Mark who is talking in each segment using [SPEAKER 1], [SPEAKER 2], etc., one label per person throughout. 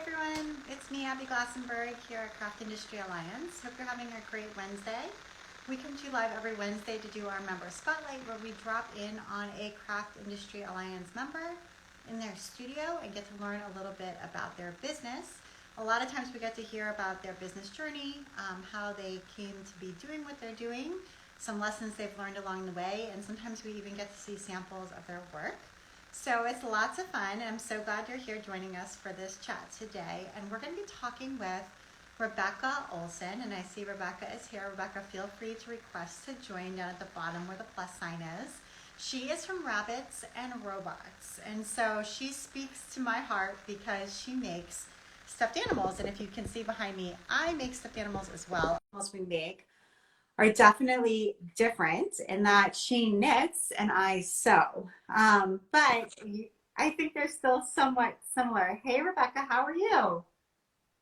[SPEAKER 1] everyone, it's me, Abby Glassenberg, here at Craft Industry Alliance. Hope you're having a great Wednesday. We come to you live every Wednesday to do our member spotlight, where we drop in on a Craft Industry Alliance member in their studio and get to learn a little bit about their business. A lot of times we get to hear about their business journey, how they came to be doing what they're doing, some lessons they've learned along the way, and sometimes we even get to see samples of their work. So it's lots of fun, and I'm so glad you're here joining us for this chat today. And we're going to be talking with Rebecca Olson, and I see Rebecca is here. Rebecca, feel free to request to join down at the bottom where the plus sign is. She is from Rabbits and Robots, and so she speaks to my heart because she makes stuffed animals. And if you can see behind me, I make stuffed animals as well. Animals we make are definitely different in that she knits and I sew. But I think they're still somewhat similar. Hey, Rebecca, how are you?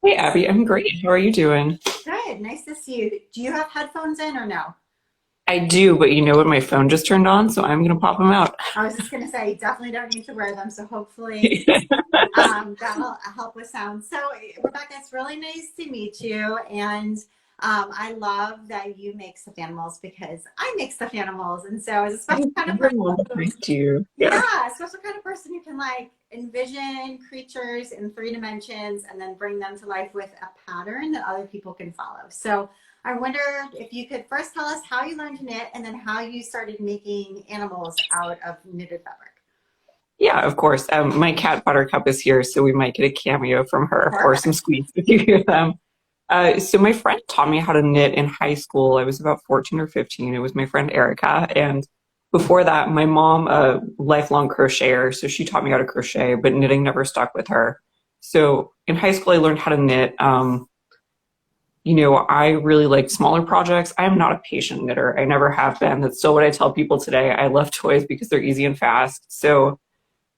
[SPEAKER 2] Hey Abby, I'm great. How are you doing?
[SPEAKER 1] Good. Nice to see you. Do you have headphones in or no?
[SPEAKER 2] I do, but you know what? My phone just turned on, so I'm gonna pop them out.
[SPEAKER 1] I was just going to say, you definitely don't need to wear them. So hopefully that'll help with sound. So, Rebecca, it's really nice to meet you. And I love that you make stuffed animals because I make stuffed animals. And so, as a special kind of person,
[SPEAKER 2] Nice to you. Yeah.
[SPEAKER 1] yeah, a special kind of person who can like envision creatures in 3 dimensions and then bring them to life with a pattern that other people can follow. So I wonder if you could first tell us how you learned to knit and then how you started making animals out of knitted fabric.
[SPEAKER 2] Yeah, of course. My cat Buttercup is here, so we might get a cameo from her or some
[SPEAKER 1] Perfect.
[SPEAKER 2] squeaks if you hear them. So my friend taught me how to knit in high school. I was about 14 or 15. It was my friend Erica. And before that, my mom, a lifelong crocheter, so she taught me how to crochet, but knitting never stuck with her. So in high school, I learned how to knit. I really like smaller projects. I am not a patient knitter. I never have been. That's still what I tell people today. I love toys because they're easy and fast. So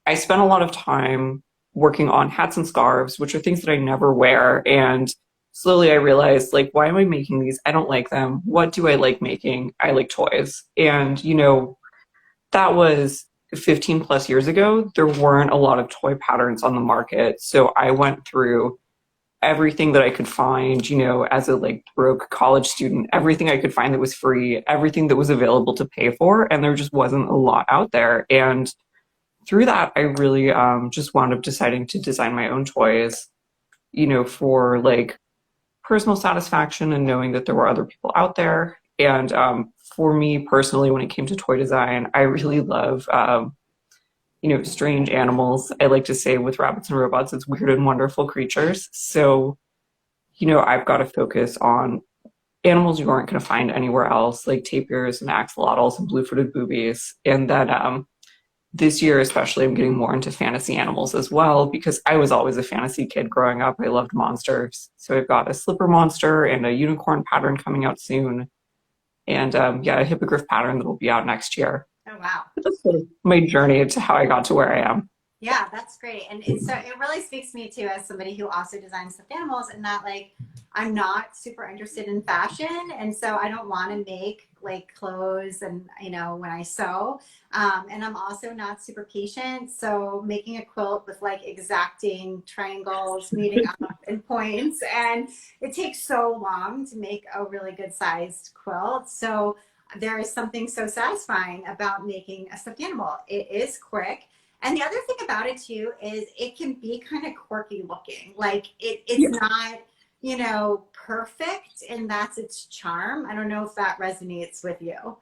[SPEAKER 2] I spent a lot of time working on hats and scarves, which are things that I never wear. And slowly I realized, like, why am I making these? I don't like them. What do I like making? I like toys. And, that was 15 plus years ago. There weren't a lot of toy patterns on the market. So I went through everything that I could find, as a like broke college student, everything I could find that was free, everything that was available to pay for. And there just wasn't a lot out there. And through that, I really just wound up deciding to design my own toys, for like personal satisfaction and knowing that there were other people out there. And for me personally, when it came to toy design, I really love, strange animals. I like to say with rabbits and robots, it's weird and wonderful creatures. So, I've got to focus on animals you aren't going to find anywhere else, like tapirs and axolotls and blue-footed boobies. And then this year, especially, I'm getting more into fantasy animals as well because I was always a fantasy kid growing up. I loved monsters. So I've got a slipper monster and a unicorn pattern coming out soon. And a hippogriff pattern that will be out next year.
[SPEAKER 1] Oh, wow.
[SPEAKER 2] But that's sort of my journey to how I got to where I am.
[SPEAKER 1] Yeah, that's great. And it really speaks to me too as somebody who also designs stuffed animals and that like I'm not super interested in fashion and so I don't want to make like clothes and when I sew. And I'm also not super patient. So making a quilt with like exacting triangles, meeting up and points and it takes so long to make a really good sized quilt. So there is something so satisfying about making a stuffed animal. It is quick. And the other thing about it too is it can be kind of quirky looking. Like it's
[SPEAKER 2] Yeah.
[SPEAKER 1] not, perfect and that's its charm. I don't know if that resonates with you.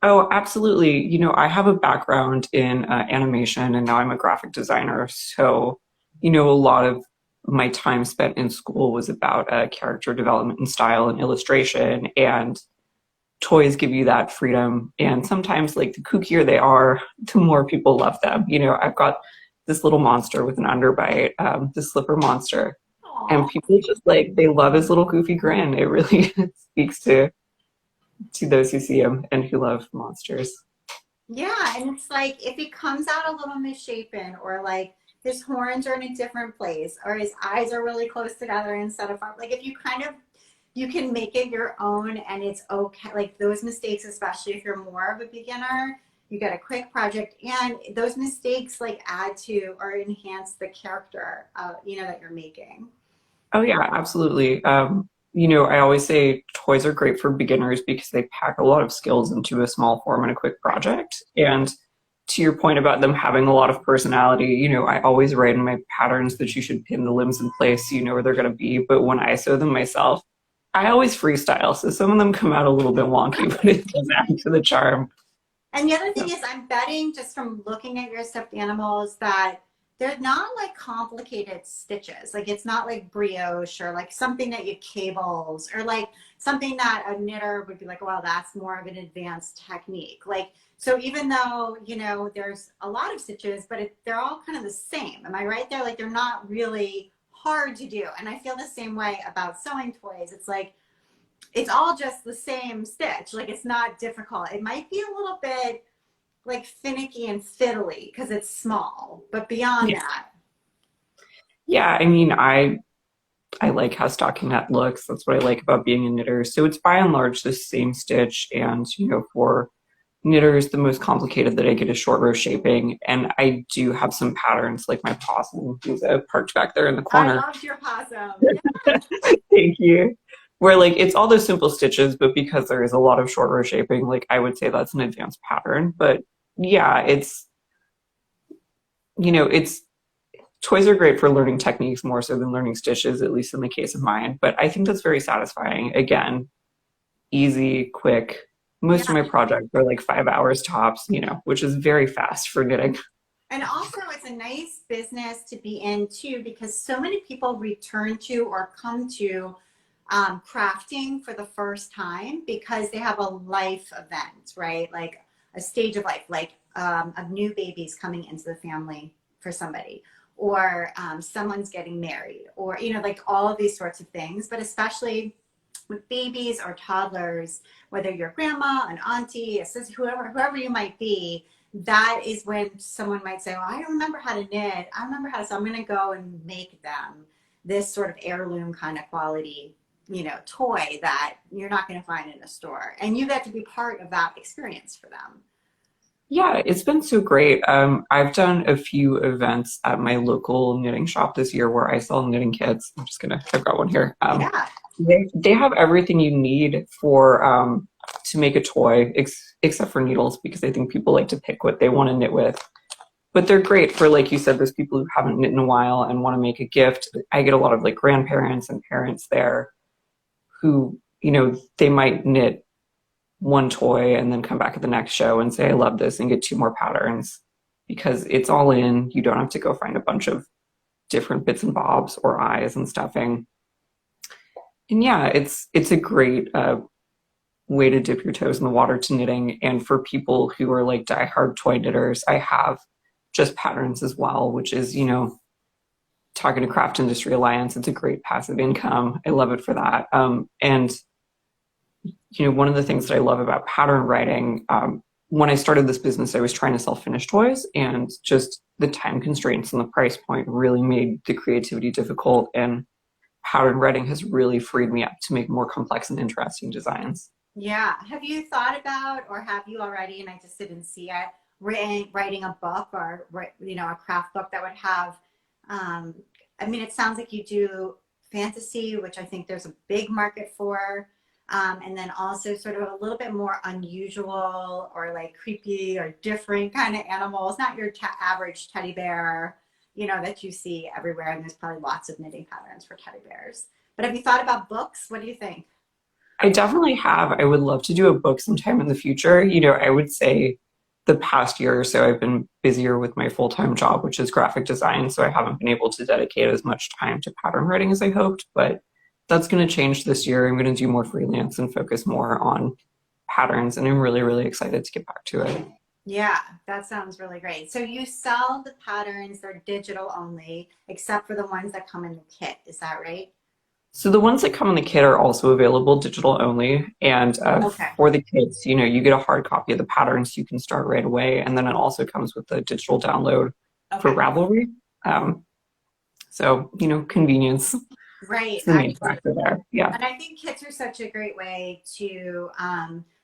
[SPEAKER 2] Oh, absolutely. I have a background in animation and now I'm a graphic designer. So, a lot of my time spent in school was about character development and style and illustration. And toys give you that freedom. And sometimes, like, the kookier they are, the more people love them. I've got this little monster with an underbite, the slipper monster. And
[SPEAKER 1] Aw.
[SPEAKER 2] people just like, they love his little goofy grin. It really speaks to those who see him and who love monsters.
[SPEAKER 1] Yeah, and it's like if he comes out a little misshapen or like his horns are in a different place or his eyes are really close together instead of like if you kind of you can make it your own and it's okay. Like those mistakes, especially if you're more of a beginner, you get a quick project, and those mistakes like add to or enhance the character, that you're making.
[SPEAKER 2] Oh yeah, absolutely. I always say toys are great for beginners because they pack a lot of skills into a small form and a quick
[SPEAKER 1] Right.
[SPEAKER 2] project. And to your point about them having a lot of personality, I always write in my patterns that you should pin the limbs in place so you know where they're going to be. But when I sew them myself, I always freestyle. So some of them come out a little bit wonky, but it does add to the charm.
[SPEAKER 1] And the other thing is, I'm betting just from looking at your stuffed animals that they're not like complicated stitches. Like it's not like brioche or like something that you cables or like something that a knitter would be like, well, that's more of an advanced technique. Like, so even though, there's a lot of stitches, but they're all kind of the same. Am I right there? Like they're not really hard to do. And I feel the same way about sewing toys. It's like, it's all just the same stitch. Like it's not difficult. It might be a little bit like finicky and fiddly because it's small, but beyond
[SPEAKER 2] Yeah.
[SPEAKER 1] that.
[SPEAKER 2] Yeah, I mean, I like how stockinette looks. That's what I like about being a knitter. So it's by and large the same stitch. And, for knitters, the most complicated that I get is short row shaping. And I do have some patterns like my possum who's parked back there in the
[SPEAKER 1] I
[SPEAKER 2] corner.
[SPEAKER 1] loved your possum.
[SPEAKER 2] Thank you. Where like it's all those simple stitches, but because there is a lot of short row shaping, like I would say that's an advanced pattern. But yeah, it's toys are great for learning techniques more so than learning stitches, at least in the case of mine. But I think that's very satisfying. Again, easy, quick. Most of
[SPEAKER 1] Yeah.
[SPEAKER 2] my projects are like 5 hours tops, which is very fast for knitting.
[SPEAKER 1] And also, it's a nice business to be in too, because so many people return to or come to crafting for the first time because they have a life event, right? Like a stage of life, like a new baby's coming into the family for somebody, or someone's getting married, or, like all of these sorts of things. But especially with babies or toddlers, whether you're grandma, an auntie, a sister, whoever you might be, that is when someone might say, well, I don't remember how to knit. I remember how to, so I'm going to go and make them this sort of heirloom kind of quality, toy that you're not going to find in a store. And you get to be part of that experience for them.
[SPEAKER 2] Yeah, it's been so great. I've done a few events at my local knitting shop this year where I sell knitting kits. I've got one here.
[SPEAKER 1] Yeah.
[SPEAKER 2] They have everything you need for to make a toy, except for needles, because I think people like to pick what they want to knit with. But they're great for, like you said, those people who haven't knit in a while and want to make a gift. I get a lot of like grandparents and parents there who, they might knit one toy and then come back at the next show and say, I love this, and get two more patterns because it's all in. You don't have to go find a bunch of different bits and bobs or eyes and stuffing. And yeah, it's a great way to dip your toes in the water to knitting. And for people who are like diehard toy knitters, I have just patterns as well, which is, talking to Craft Industry Alliance, it's a great passive income. I love it for that. And one of the things that I love about pattern writing, when I started this business, I was trying to sell finished toys, and just the time constraints and the price point really made the creativity difficult. And pattern writing has really freed me up to make more complex and interesting designs.
[SPEAKER 1] Yeah. Have you thought about, or have you already, and I just didn't see it, writing a book or, a craft book that would have, it sounds like you do fantasy, which I think there's a big market for. And then also sort of a little bit more unusual or like creepy or different kind of animals, not your average teddy bear, that you see everywhere. And there's probably lots of knitting patterns for teddy bears. But have you thought about books? What do you think?
[SPEAKER 2] I definitely have. I would love to do a book sometime in the future. I would say the past year or so, I've been busier with my full-time job, which is graphic design. So I haven't been able to dedicate as much time to pattern writing as I hoped, but that's going to change this year. I'm going to do more freelance and focus more on patterns. And I'm really, really excited to get back to it.
[SPEAKER 1] Yeah, that sounds really great. So you sell the patterns, they're digital only, except for the ones that come in the kit. Is that right?
[SPEAKER 2] So the ones that come in the kit are also available digital only. And
[SPEAKER 1] Okay.
[SPEAKER 2] for the kits, you get a hard copy of the patterns. You can start right away. And then it also comes with a digital download for
[SPEAKER 1] Okay.
[SPEAKER 2] Ravelry. So, convenience.
[SPEAKER 1] Right.
[SPEAKER 2] It's the main factor there. Yeah.
[SPEAKER 1] And I think kits are such a great way to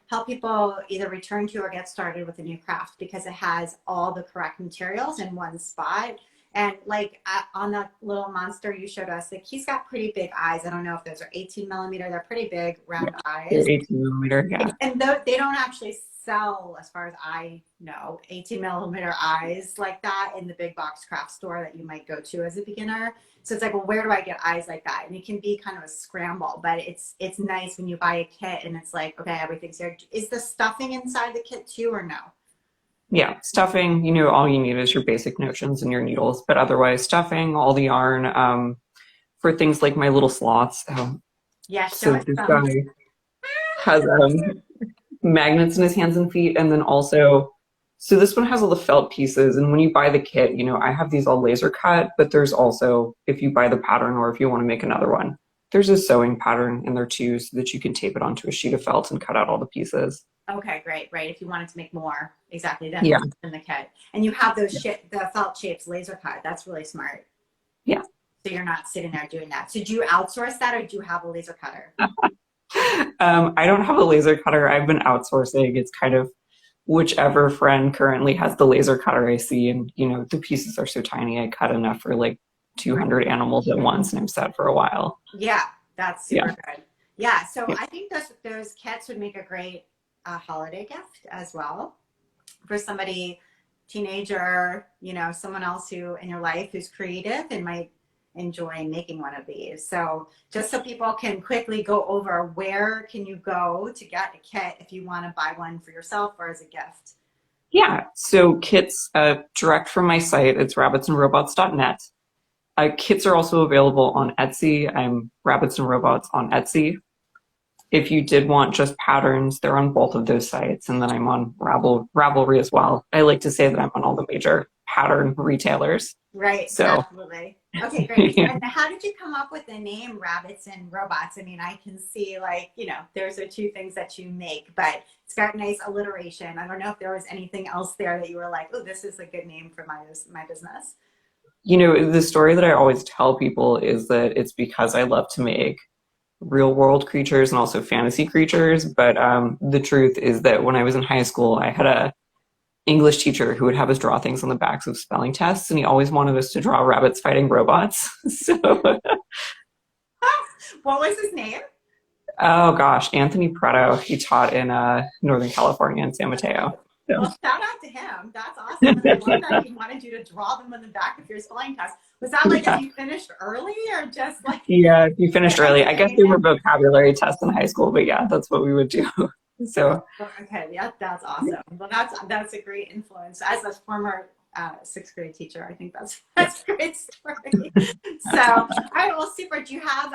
[SPEAKER 1] help people either return to or get started with a new craft because it has all the correct materials in one spot. And like on that little monster you showed us, like he's got pretty big eyes. I don't know if those are 18 millimeter. They're pretty big,
[SPEAKER 2] Yeah,
[SPEAKER 1] round eyes.
[SPEAKER 2] they're 18 millimeter. Yeah.
[SPEAKER 1] And they don't actually sell, as far as I know, 18 millimeter eyes like that in the big box craft store that you might go to as a beginner. So it's like, well, where do I get eyes like that? And it can be kind of a scramble, but it's nice when you buy a kit and it's like, okay, everything's here. Is the stuffing inside the kit too, or no?
[SPEAKER 2] Yeah, stuffing, all you need is your basic notions and your needles, but otherwise stuffing, all the yarn, for things like my little sloths.
[SPEAKER 1] Yeah, show
[SPEAKER 2] So
[SPEAKER 1] us
[SPEAKER 2] this
[SPEAKER 1] some.
[SPEAKER 2] guy has magnets in his hands and feet, and then also, so this one has all the felt pieces, and when you buy the kit, I have these all laser cut, but there's also, if you buy the pattern or if you want to make another one, there's a sewing pattern in there too, so that you can tape it onto a sheet of felt and cut out all the pieces.
[SPEAKER 1] Okay, great, right. If you wanted to make more, exactly, then
[SPEAKER 2] Yeah,
[SPEAKER 1] in the kit. And you have those the felt shapes laser cut. That's really smart.
[SPEAKER 2] yeah.
[SPEAKER 1] So you're not sitting there doing that. So do you outsource that or do you have a laser cutter?
[SPEAKER 2] I don't have a laser cutter. I've been outsourcing. It's kind of whichever friend currently has the laser cutter I see, and the pieces are so tiny. I cut enough for like 200 animals at once, and I'm set for a while.
[SPEAKER 1] Yeah, that's
[SPEAKER 2] Yeah,
[SPEAKER 1] super good. Yeah, so
[SPEAKER 2] yeah,
[SPEAKER 1] I think those kits would make a great holiday gift as well for somebody, teenager, someone else who in your life who's creative and might enjoy making one of these. So just so people can quickly go over, where can you go to get a kit if you want to buy one for yourself or as a gift?
[SPEAKER 2] yeah. So kits, direct from my site. It's rabbitsandrobots.net. Kits are also available on Etsy. I'm Rabbits and Robots on Etsy. If you did want just patterns, they're on both of those sites. And then I'm on Ravelry as well. I like to say that I'm on all the major pattern retailers.
[SPEAKER 1] Right,
[SPEAKER 2] So,
[SPEAKER 1] absolutely. Okay, great.
[SPEAKER 2] yeah.
[SPEAKER 1] And how did you come up with the name Rabbits and Robots? I mean, I can see those are two things that you make, but it's got nice alliteration. I don't know if there was anything else there that you were like, oh, this is a good name for my business.
[SPEAKER 2] The story that I always tell people is that it's because I love to make real world creatures and also fantasy creatures. But the truth is that when I was in high school, I had a English teacher who would have us draw things on the backs of spelling tests, and he always wanted us to draw rabbits fighting robots. So,
[SPEAKER 1] What was his name?
[SPEAKER 2] oh gosh, Anthony Preto. He taught in Northern California in San Mateo. So.
[SPEAKER 1] Well, shout out to him. That's awesome. And I love that he wanted you to draw them on the back of your spelling test. Was that like
[SPEAKER 2] Yeah.
[SPEAKER 1] if you finished early or just like
[SPEAKER 2] Yeah, you finished early. I guess they were vocabulary tests in high school, but yeah, that's what we would do. So,
[SPEAKER 1] okay, yeah, that's awesome. Well, that's a great influence. As a former sixth grade teacher, I think that's a great story. So, all right, well, super. Do you have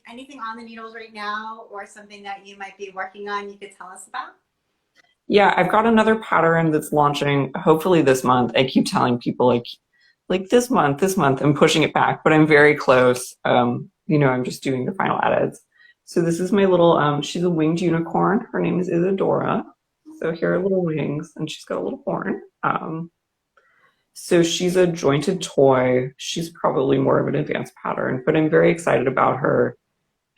[SPEAKER 1] anything on the needles right now, or something that you might be working on you could tell us about?
[SPEAKER 2] yeah, I've got another pattern that's launching hopefully this month. I keep telling people like this month, I'm pushing it back, but I'm very close. I'm just doing the final edits. So this is my little, she's a winged unicorn. Her name is Isadora. So here are little wings, and she's got a little horn. So she's a jointed toy. She's probably more of an advanced pattern, but I'm very excited about her.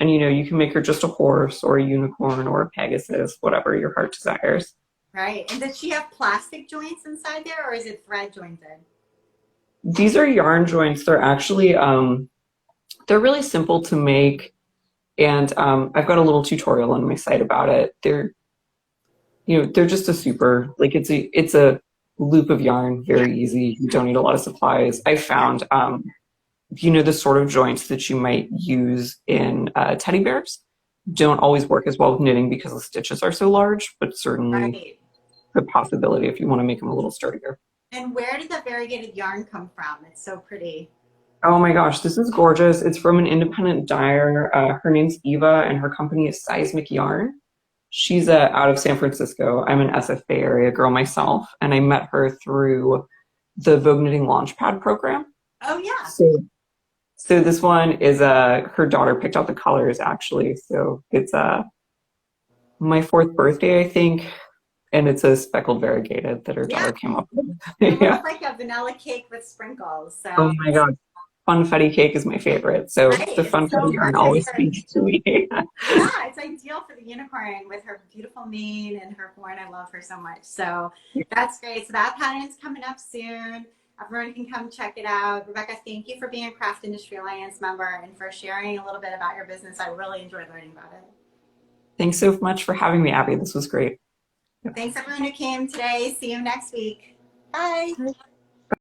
[SPEAKER 2] And you can make her just a horse or a unicorn or a Pegasus, whatever your heart desires.
[SPEAKER 1] Right. And does she have plastic joints inside there, or is it thread jointed?
[SPEAKER 2] These are yarn joints. They're actually, they're really simple to make. And I've got a little tutorial on my site about it. They're just a super, like it's a loop of yarn,
[SPEAKER 1] Yeah.
[SPEAKER 2] very easy. You don't need a lot of supplies. I found, the sort of joints that you might use in teddy bears don't always work as well with knitting because the stitches are so large, but certainly
[SPEAKER 1] Right.
[SPEAKER 2] a possibility if you want to make them a little sturdier.
[SPEAKER 1] And where did the variegated yarn come from? It's so pretty.
[SPEAKER 2] Oh my gosh, this is gorgeous. It's from an independent dyer. Her name's Eva, and her company is Seismic Yarn. She's out of San Francisco. I'm an SF Bay Area girl myself, and I met her through the Vogue Knitting Launchpad program.
[SPEAKER 1] Oh yeah.
[SPEAKER 2] So this one is her daughter picked out the colors actually. So it's my 4th birthday, I think, and it's a speckled variegated that her daughter came up with.
[SPEAKER 1] It
[SPEAKER 2] Yeah.
[SPEAKER 1] looks like a vanilla cake with sprinkles. So
[SPEAKER 2] Oh my God. funfetti cake is my favorite. So
[SPEAKER 1] Right,
[SPEAKER 2] the
[SPEAKER 1] it's so
[SPEAKER 2] funfetti yarn
[SPEAKER 1] perfect
[SPEAKER 2] always
[SPEAKER 1] for,
[SPEAKER 2] speaks to me.
[SPEAKER 1] yeah, it's ideal for the unicorn with her beautiful mane and her horn. I love her so much. So that's great. So that pattern's coming up soon. Everyone can come check it out. Rebecca, thank you for being a Craft Industry Alliance member and for sharing a little bit about your business. I really enjoyed learning about it.
[SPEAKER 2] Thanks so much for having me, Abby. This was great.
[SPEAKER 1] Thanks everyone who came today. See you next week. Bye.